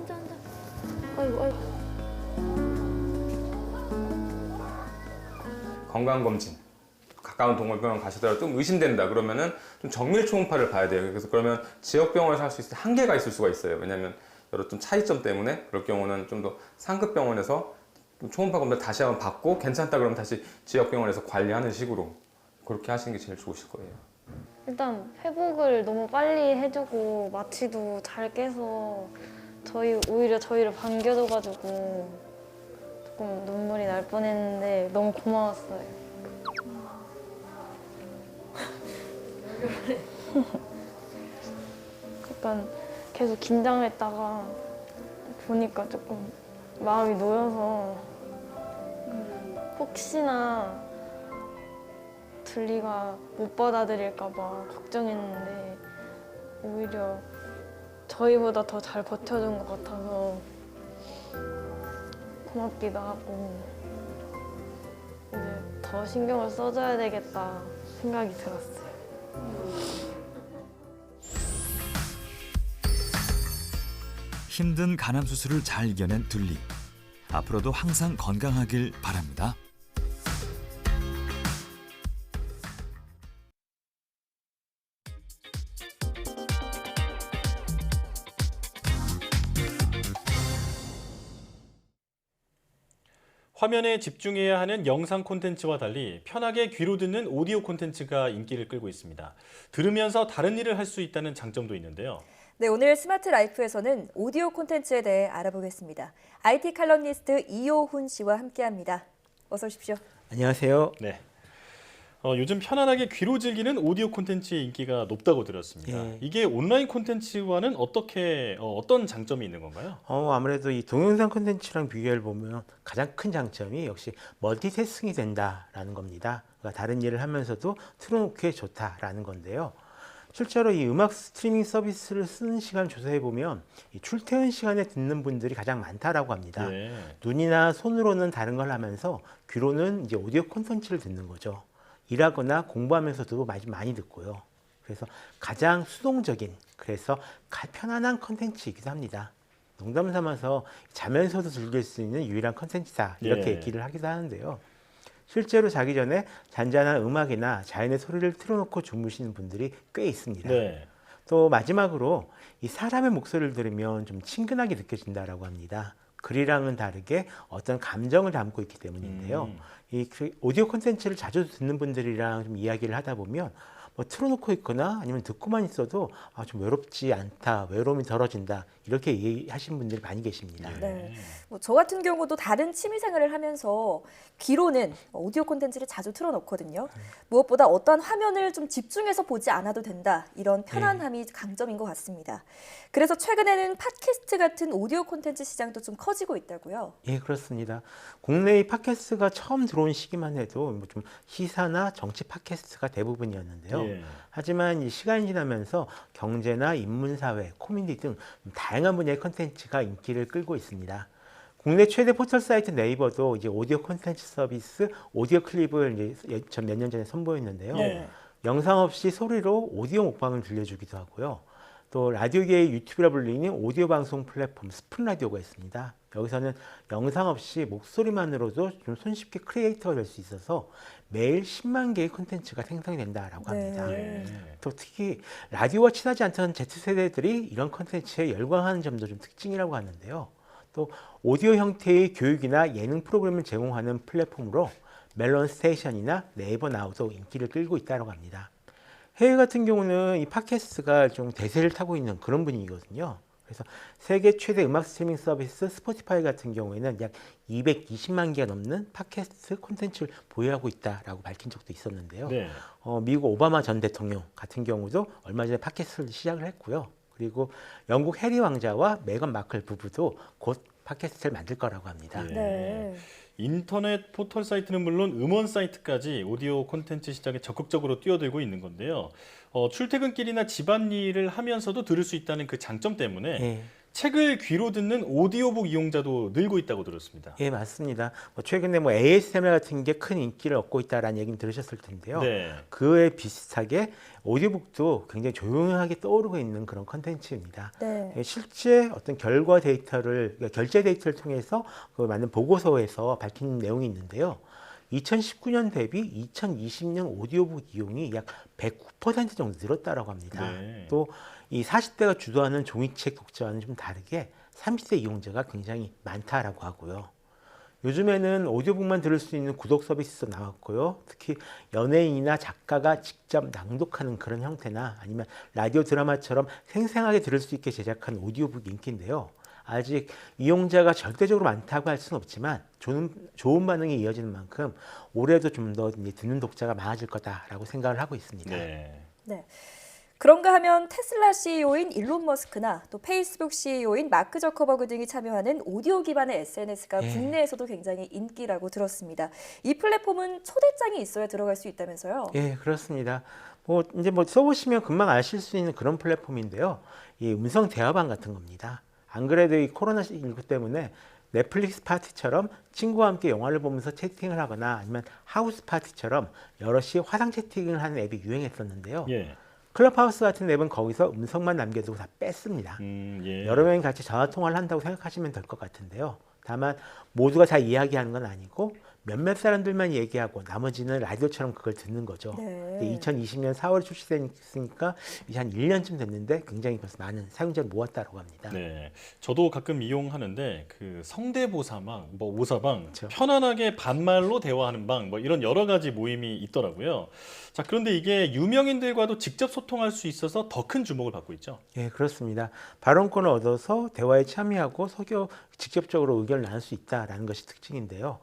아이고. 건강검진, 가까운 동물병원 가시더라도 좀 의심된다 그러면은 좀 정밀 초음파를 봐야 돼요. 그래서 그러면 지역병원에서 할 수 있을 때 한계가 있을 수가 있어요. 왜냐하면 여러 좀 차이점 때문에 그럴 경우는 좀 더 상급 병원에서 초음파 검사 다시 한번 받고 괜찮다 그러면 다시 지역병원에서 관리하는 식으로 그렇게 하시는 게 제일 좋으실 거예요. 일단 회복을 너무 빨리 해주고 마취도 잘 깨서 오히려 저희를 반겨줘가지고 조금 눈물이 날 뻔했는데 너무 고마웠어요. 약간 계속 긴장했다가 보니까 조금 마음이 놓여서 혹시나 둘리가 못 받아들일까 봐 걱정했는데 오히려 저희보다 더 잘 버텨준 것 같아서 고맙기도 하고 이제 더 신경을 써줘야 되겠다 생각이 들었어요. 힘든 간암 수술을 잘 이겨낸 둘리. 앞으로도 항상 건강하길 바랍니다. 화면에 집중해야 하는 영상 콘텐츠와 달리 편하게 귀로 듣는 오디오 콘텐츠가 인기를 끌고 있습니다. 들으면서 다른 일을 할 수 있다는 장점도 있는데요. 네, 오늘 스마트 라이프에서는 오디오 콘텐츠에 대해 알아보겠습니다. IT 칼럼니스트 이호훈 씨와 함께합니다. 어서 오십시오. 안녕하세요. 네. 요즘 편안하게 귀로 즐기는 오디오 콘텐츠의 인기가 높다고 들었습니다. 예. 이게 온라인 콘텐츠와는 어떤 장점이 있는 건가요? 아무래도 이 동영상 콘텐츠랑 비교해 보면 가장 큰 장점이 역시 멀티태스킹이 된다라는 겁니다. 그러니까 다른 일을 하면서도 틀어놓기에 좋다라는 건데요. 실제로 이 음악 스트리밍 서비스를 쓰는 시간을 조사해 보면 이 출퇴근 시간에 듣는 분들이 가장 많다라고 합니다. 예. 눈이나 손으로는 다른 걸 하면서 귀로는 이제 오디오 콘텐츠를 듣는 거죠. 일하거나 공부하면서도 많이 듣고요. 그래서 가장 수동적인, 그래서 편안한 컨텐츠이기도 합니다. 농담 삼아서 자면서도 즐길 수 있는 유일한 컨텐츠다 이렇게 예. 얘기를 하기도 하는데요. 실제로 자기 전에 잔잔한 음악이나 자연의 소리를 틀어놓고 주무시는 분들이 꽤 있습니다. 네. 또 마지막으로 이 사람의 목소리를 들으면 좀 친근하게 느껴진다라고 합니다. 글이랑은 다르게 어떤 감정을 담고 있기 때문인데요. 이 오디오 콘텐츠를 자주 듣는 분들이랑 좀 이야기를 하다 보면 뭐 틀어놓고 있거나 아니면 듣고만 있어도 좀 외롭지 않다, 외로움이 덜어진다 이렇게 얘기하시는 분들이 많이 계십니다. 네. 저 같은 경우도 다른 취미생활을 하면서 귀로는 오디오 콘텐츠를 자주 틀어놓거든요. 무엇보다 어떤 화면을 좀 집중해서 보지 않아도 된다. 이런 편안함이 강점인 것 같습니다. 그래서 최근에는 팟캐스트 같은 오디오 콘텐츠 시장도 좀 커지고 있다고요. 예, 그렇습니다. 국내의 팟캐스트가 처음 들어온 시기만 해도 뭐 좀 시사나 정치 팟캐스트가 대부분이었는데요. 예. 하지만 이 시간이 지나면서 경제나 인문사회, 코미디 등 다양한 분야의 콘텐츠가 인기를 끌고 있습니다. 국내 최대 포털 사이트 네이버도 이제 오디오 콘텐츠 서비스 오디오 클립을 이제 몇 년 전에 선보였는데요. 네. 영상 없이 소리로 오디오 먹방을 들려주기도 하고요. 또 라디오계의 유튜브라 불리는 오디오 방송 플랫폼 스푼 라디오가 있습니다. 여기서는 영상 없이 목소리만으로도 좀 손쉽게 크리에이터가 될 수 있어서 매일 10만 개의 콘텐츠가 생성이 된다라고 합니다. 또 특히 라디오와 친하지 않던 Z세대들이 이런 콘텐츠에 열광하는 점도 좀 특징이라고 하는데요. 또 오디오 형태의 교육이나 예능 프로그램을 제공하는 플랫폼으로 멜론 스테이션이나 네이버 나우도 인기를 끌고 있다고 합니다. 해외 같은 경우는 이 팟캐스트가 좀 대세를 타고 있는 그런 분위기거든요. 그래서 세계 최대 음악 스트리밍 서비스 스포티파이 같은 경우에는 약 220만 개가 넘는 팟캐스트 콘텐츠를 보유하고 있다라고 밝힌 적도 있었는데요. 네. 미국 오바마 전 대통령 같은 경우도 얼마 전에 팟캐스트를 시작을 했고요. 그리고 영국 해리 왕자와 메건 마클 부부도 곧 팟캐스트를 만들 거라고 합니다. 인터넷 포털 사이트는 물론 음원 사이트까지 오디오 콘텐츠 시장에 적극적으로 뛰어들고 있는 건데요. 출퇴근길이나 집안일을 하면서도 들을 수 있다는 그 장점 때문에 책을 귀로 듣는 오디오북 이용자도 늘고 있다고 들었습니다. 예, 맞습니다. 최근에 ASMR 같은 게 큰 인기를 얻고 있다라는 얘기는 들으셨을 텐데요. 네. 그에 비슷하게 오디오북도 굉장히 조용하게 떠오르고 있는 그런 컨텐츠입니다. 네. 실제 어떤 결과 데이터를, 결제 데이터를 통해서 그 많은 보고서에서 밝힌 내용이 있는데요. 2019년 대비 2020년 오디오북 이용이 약 109% 정도 늘었다라고 합니다. 또 이 40대가 주도하는 종이책 독자와는 좀 다르게 30대 이용자가 굉장히 많다라고 하고요. 요즘에는 오디오북만 들을 수 있는 구독 서비스도 나왔고요. 특히 연예인이나 작가가 직접 낭독하는 그런 형태나 아니면 라디오 드라마처럼 생생하게 들을 수 있게 제작한 오디오북이 인기인데요. 아직 이용자가 절대적으로 많다고 할 수는 없지만 좋은 반응이 이어지는 만큼 올해도 좀 더 듣는 독자가 많아질 거다라고 생각을 하고 있습니다. 네. 그런가 하면 테슬라 CEO인 일론 머스크나 또 페이스북 CEO인 마크 저커버그 등이 참여하는 오디오 기반의 SNS가 국내에서도 굉장히 인기라고 들었습니다. 이 플랫폼은 초대장이 있어야 들어갈 수 있다면서요? 예, 그렇습니다. 이제 써보시면 금방 아실 수 있는 그런 플랫폼인데요. 이 음성 대화방 같은 겁니다. 안 그래도 이 코로나19 때문에 넷플릭스 파티처럼 친구와 함께 영화를 보면서 채팅을 하거나 아니면 하우스 파티처럼 여럿이 화상 채팅을 하는 앱이 유행했었는데요. 클럽하우스 같은 앱은 거기서 음성만 남겨두고 다 뺐습니다. 여러 명이 같이 전화통화를 한다고 생각하시면 될 것 같은데요. 다만 모두가 다 이야기하는 건 아니고 몇몇 사람들만 얘기하고 나머지는 라디오처럼 그걸 듣는 거죠. 2020년 4월에 출시됐으니까 이제 한 1년쯤 됐는데 굉장히 벌써 많은 사용자를 모았다고 합니다. 네, 저도 가끔 이용하는데 그 성대모사방, 오사방, 편안하게 반말로 대화하는 방, 이런 여러 가지 모임이 있더라고요. 자, 그런데 이게 유명인들과도 직접 소통할 수 있어서 더 큰 주목을 받고 있죠. 예, 그렇습니다. 발언권을 얻어서 대화에 참여하고 직접적으로 의견을 나눌 수 있다는 것이 특징인데요.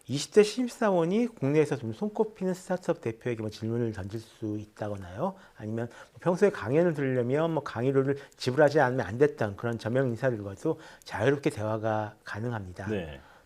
20대 신입사원이 국내에서 좀 손꼽히는 스타트업 대표에게 질문을 던질 수 있다거나요. 아니면 평소에 강연을 들으려면 강의료를 지불하지 않으면 안 됐던 그런 저명 인사들과도 자유롭게 대화가 가능합니다.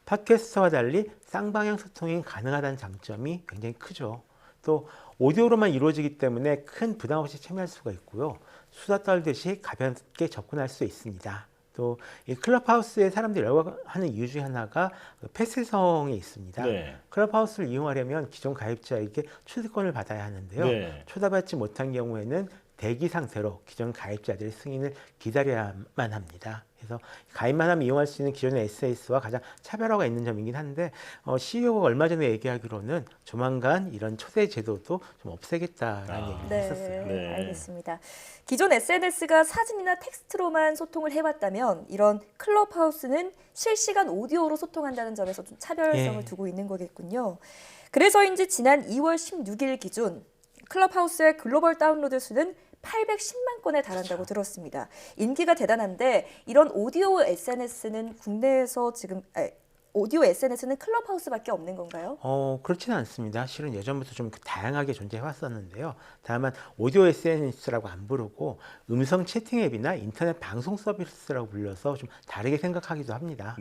팟캐스트와 달리 쌍방향 소통이 가능하다는 장점이 굉장히 크죠. 또 오디오로만 이루어지기 때문에 큰 부담 없이 참여할 수가 있고요. 수다 떨듯이 가볍게 접근할 수 있습니다. 또 이 클럽하우스에 사람들이 열광하는 이유 중에 하나가 폐쇄성에 있습니다. 클럽하우스를 이용하려면 기존 가입자에게 초대권을 받아야 하는데요. 초대받지 못한 경우에는 대기 상태로 기존 가입자들의 승인을 기다려야만 합니다. 그래서 가입만 하면 이용할 수 있는 기존의 SNS와 가장 차별화가 있는 점이긴 한데 CEO가 얼마 전에 얘기하기로는 조만간 이런 초대 제도도 좀 없애겠다라는 얘기를 했었어요. 알겠습니다. 기존 SNS가 사진이나 텍스트로만 소통을 해왔다면 이런 클럽하우스는 실시간 오디오로 소통한다는 점에서 좀 차별성을 두고 있는 거겠군요. 그래서인지 지난 2월 16일 기준 클럽하우스의 글로벌 다운로드 수는 810만 건에 달한다고 들었습니다. 인기가 대단한데 이런 오디오 SNS는 국내에서 지금 오디오 SNS는 클럽하우스밖에 없는 건가요? 그렇지는 않습니다. 실은 예전부터 좀 다양하게 존재해 왔었는데요. 다만 오디오 SNS라고 안 부르고 음성 채팅 앱이나 인터넷 방송 서비스라고 불려서 좀 다르게 생각하기도 합니다.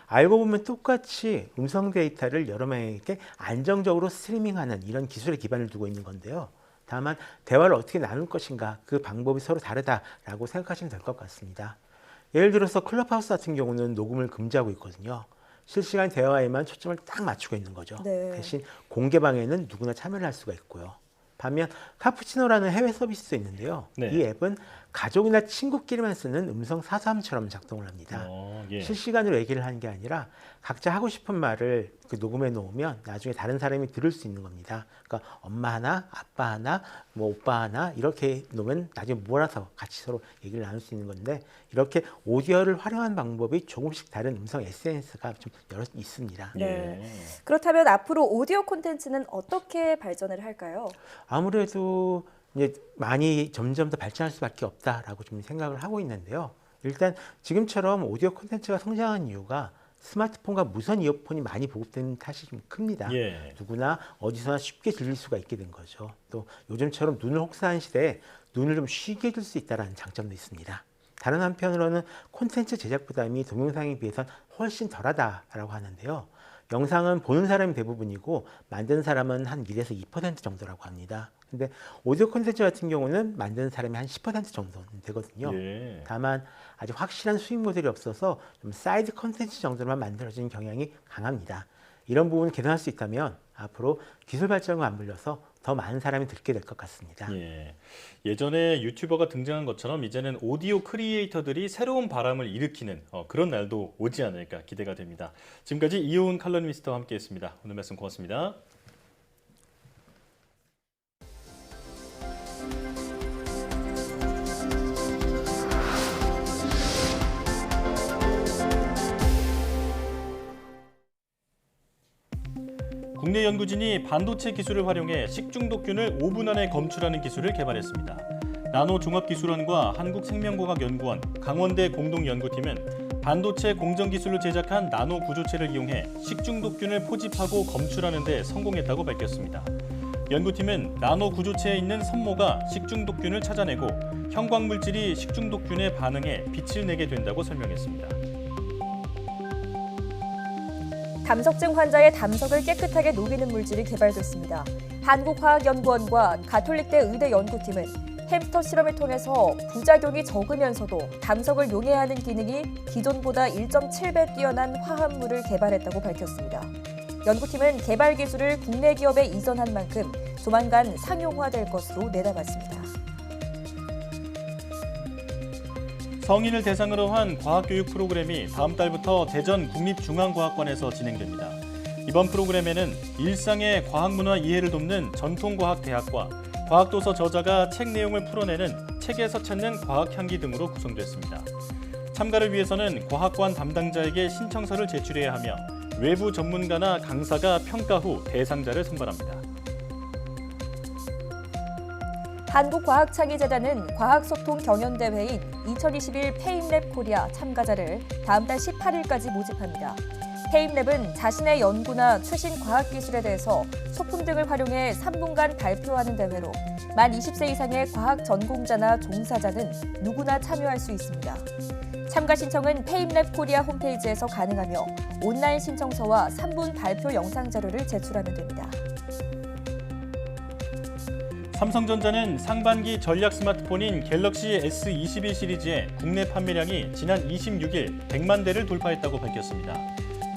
알고 보면 똑같이 음성 데이터를 여러 명에게 안정적으로 스트리밍하는 이런 기술의 기반을 두고 있는 건데요. 다만 대화를 어떻게 나눌 것인가 그 방법이 서로 다르다라고 생각하시면 될 것 같습니다. 예를 들어서 클럽하우스 같은 경우는 녹음을 금지하고 있거든요. 실시간 대화에만 초점을 딱 맞추고 있는 거죠. 대신 공개방에는 누구나 참여를 할 수가 있고요. 반면 카푸치노라는 해외 서비스도 있는데요. 이 앱은 가족이나 친구끼리만 쓰는 음성 사서함처럼 작동을 합니다. 예. 실시간으로 얘기를 하는 게 아니라 각자 하고 싶은 말을 그 녹음해 놓으면 나중에 다른 사람이 들을 수 있는 겁니다. 그러니까 엄마 하나, 아빠 하나, 뭐 오빠 하나 이렇게 놓으면 나중에 몰아서 같이 서로 얘기를 나눌 수 있는 건데 이렇게 오디오를 활용한 방법이 조금씩 다른 음성 SNS가 좀 여러 있습니다. 네. 그렇다면 앞으로 오디오 콘텐츠는 어떻게 발전을 할까요? 아무래도 이제 많이 점점 더 발전할 수밖에 없다라고 좀 생각을 하고 있는데요. 일단 지금처럼 오디오 콘텐츠가 성장한 이유가 스마트폰과 무선 이어폰이 많이 보급되는 탓이 좀 큽니다. 예. 누구나 어디서나 쉽게 들릴 수가 있게 된 거죠. 또 요즘처럼 눈을 혹사한 시대에 눈을 좀 쉬게 해줄 수 있다는 장점도 있습니다. 다른 한편으로는 콘텐츠 제작 부담이 동영상에 비해선 훨씬 덜하다라고 하는데요. 영상은 보는 사람이 대부분이고 만드는 사람은 한 1에서 2% 정도라고 합니다. 근데 오디오 콘텐츠 같은 경우는 만드는 사람이 한 10% 정도 되거든요. 예. 다만 아직 확실한 수익 모델이 없어서 좀 사이드 콘텐츠 정도로만 만들어지는 경향이 강합니다. 이런 부분을 개선할 수 있다면 앞으로 기술 발전과 맞물려서 더 많은 사람이 듣게 될 것 같습니다. 예. 예전에 유튜버가 등장한 것처럼 이제는 오디오 크리에이터들이 새로운 바람을 일으키는 그런 날도 오지 않을까 기대가 됩니다. 지금까지 이효은 칼럼니스트와 함께했습니다. 오늘 말씀 고맙습니다. 국내 연구진이 반도체 기술을 활용해 식중독균을 5분 안에 검출하는 기술을 개발했습니다. 나노종합기술원과 한국생명과학연구원, 강원대 공동연구팀은 반도체 공정기술로 제작한 나노 구조체를 이용해 식중독균을 포집하고 검출하는 데 성공했다고 밝혔습니다. 연구팀은 나노 구조체에 있는 섬모가 식중독균을 찾아내고 형광물질이 식중독균에 반응해 빛을 내게 된다고 설명했습니다. 담석증 환자의 담석을 깨끗하게 녹이는 물질이 개발됐습니다. 한국화학연구원과 가톨릭대 의대 연구팀은 햄스터 실험을 통해서 부작용이 적으면서도 담석을 용해하는 기능이 기존보다 1.7배 뛰어난 화합물을 개발했다고 밝혔습니다. 연구팀은 개발 기술을 국내 기업에 이전한 만큼 조만간 상용화될 것으로 내다봤습니다. 성인을 대상으로 한 과학교육 프로그램이 다음 달부터 대전 국립중앙과학관에서 진행됩니다. 이번 프로그램에는 일상의 과학문화 이해를 돕는 전통과학대학과 과학도서 저자가 책 내용을 풀어내는 책에서 찾는 과학향기 등으로 구성됐습니다. 참가를 위해서는 과학관 담당자에게 신청서를 제출해야 하며 외부 전문가나 강사가 평가 후 대상자를 선발합니다. 한국과학창의재단은 과학소통 경연대회인 2021 페임랩 코리아 참가자를 다음 달 18일까지 모집합니다. 페임랩은 자신의 연구나 최신 과학기술에 대해서 소품 등을 활용해 3분간 발표하는 대회로 만 20세 이상의 과학 전공자나 종사자는 누구나 참여할 수 있습니다. 참가 신청은 페임랩 코리아 홈페이지에서 가능하며 온라인 신청서와 3분 발표 영상 자료를 제출하면 됩니다. 삼성전자는 상반기 전략 스마트폰인 갤럭시 S21 시리즈의 국내 판매량이 지난 26일 100만 대를 돌파했다고 밝혔습니다.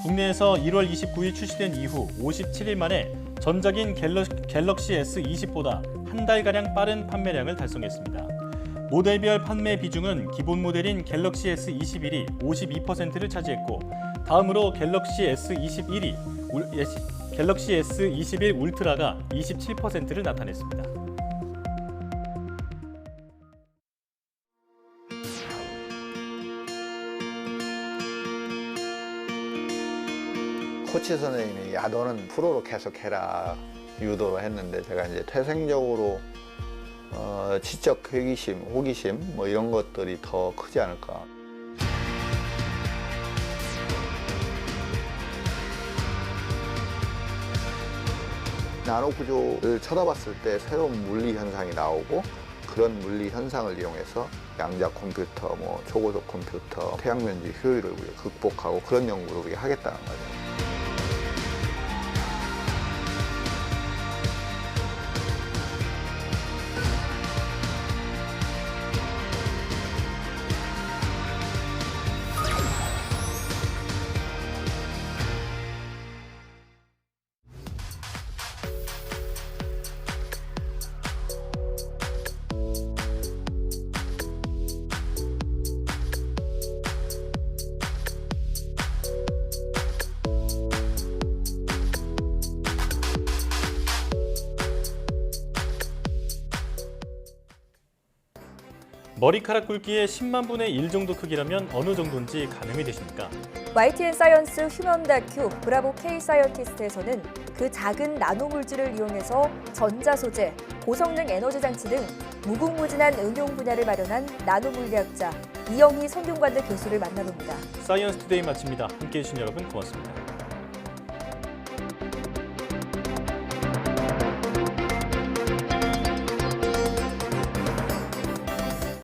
국내에서 1월 29일 출시된 이후 57일 만에 전작인 갤럭시 S20보다 한 달가량 빠른 판매량을 달성했습니다. 모델별 판매 비중은 기본 모델인 갤럭시 S21이 52%를 차지했고 다음으로 갤럭시 S21 울트라가 27%를 나타냈습니다. 코치 선생님이 야 너는 프로로 계속해라 유도를 했는데 제가 이제 태생적으로 지적 회기심, 호기심 뭐 이런 것들이 더 크지 않을까. 나노 구조를 쳐다봤을 때 새로운 물리 현상이 나오고 그런 물리 현상을 이용해서 양자 컴퓨터, 뭐 초고속 컴퓨터, 태양면지 효율을 우리가 극복하고 그런 연구를 우리가 하겠다는 거죠. 머리카락 굵기의 10만 분의 1 정도 크기라면 어느 정도인지 가늠이 되십니까? YTN 사이언스 휴먼 다큐 브라보 K 사이언티스트에서는 그 작은 나노 물질을 이용해서 전자 소재, 고성능 에너지 장치 등 무궁무진한 응용 분야를 마련한 나노 물리학자 이영희 성균관대 교수를 만나봅니다. 사이언스 투데이 마칩니다. 함께해 주신 여러분 고맙습니다.